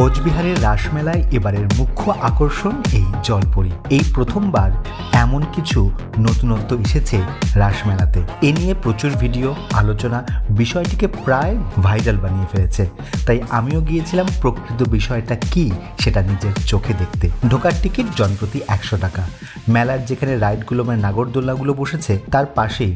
কোচবিহারের রাসমেলায় এবারের মুখ্য আকর্ষণ এই জলপরি। এই প্রথমবার এমন কিছু নতুনত্ব এসেছে রাসমেলাতে। এ নিয়ে প্রচুর ভিডিও আলোচনা বিষয়টিকে প্রায় ভাইরাল বানিয়ে ফেলেছে। তাই আমিও গিয়েছিলাম প্রকৃত বিষয়টা কি সেটা নিজের চোখে দেখতে। ঢোকার টিকিট জনপ্রতি 100 টাকা। মেলার যেখানে রাইডগুলো নাগরদোল্লাগুলো বসেছে তার পাশেই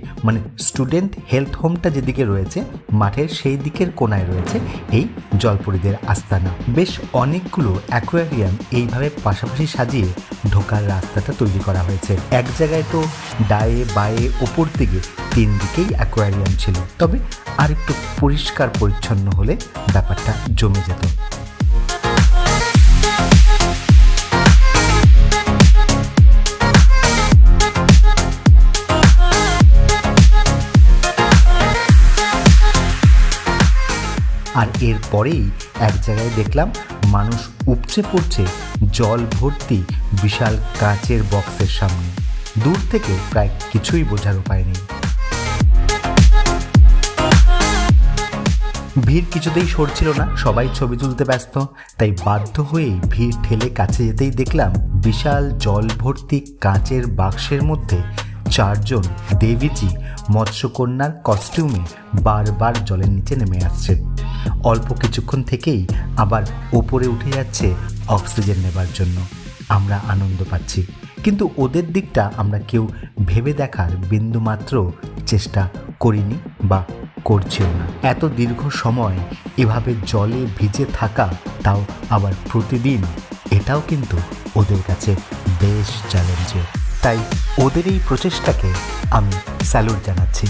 স্টুডেন্ট হেলথ হোমটা যেদিকে রয়েছে মাঠের সেই দিকের কোনায় রয়েছে এই জলপরীদের আস্তানা। বেশ অনেকগুলো অ্যাকোয়ারিয়াম এইভাবে পাশাপাশি সাজিয়ে ঢোকার রাস্তাটা তৈরি করা হয়েছে। এক জায়গায় তো ডায়ে বায়ে ওপর দিকে 3 দিকেই অ্যাকোয়ারিয়াম ছিল, তবে আর একটু পরিষ্কার পরিচ্ছন্ন হলে ব্যাপারটা জমে যেত। আর এরপরেই এক জায়গায় দেখলাম মানুষ উপচে পড়ছে জল ভর্তি বিশাল কাঁচের বক্সের সামনে। দূর থেকে প্রায় কিছুই বোঝার উপায় নেই। ভিড় কিছুতেই সরছিল না, সবাই ছবি তুলতে ব্যস্ত। তাই বাধ্য হয়েই ভিড় ঠেলে কাছে যেতেই দেখলাম বিশাল জল ভর্তি কাঁচের বাক্সের মধ্যে 4 জন দেবীজি মৎস্যকন্যার কস্টিউমে বারবার জলের নিচে নেমে আসছে। অল্প কিছুক্ষণ থেকেই আবার ওপরে উঠে যাচ্ছে অক্সিজেন নেবার জন্য। আমরা আনন্দ পাচ্ছি, কিন্তু ওদের দিকটা আমরা কেউ ভেবে দেখার বিন্দুমাত্র চেষ্টা করিনি বা করছিও না। এত দীর্ঘ সময় এভাবে জলে ভিজে থাকা, তাও আবার প্রতিদিন, এটাও কিন্তু ওদের কাছে বেশ চ্যালেঞ্জের। তাই ওদের এই প্রচেষ্টাকে আমি স্যালুট জানাচ্ছি।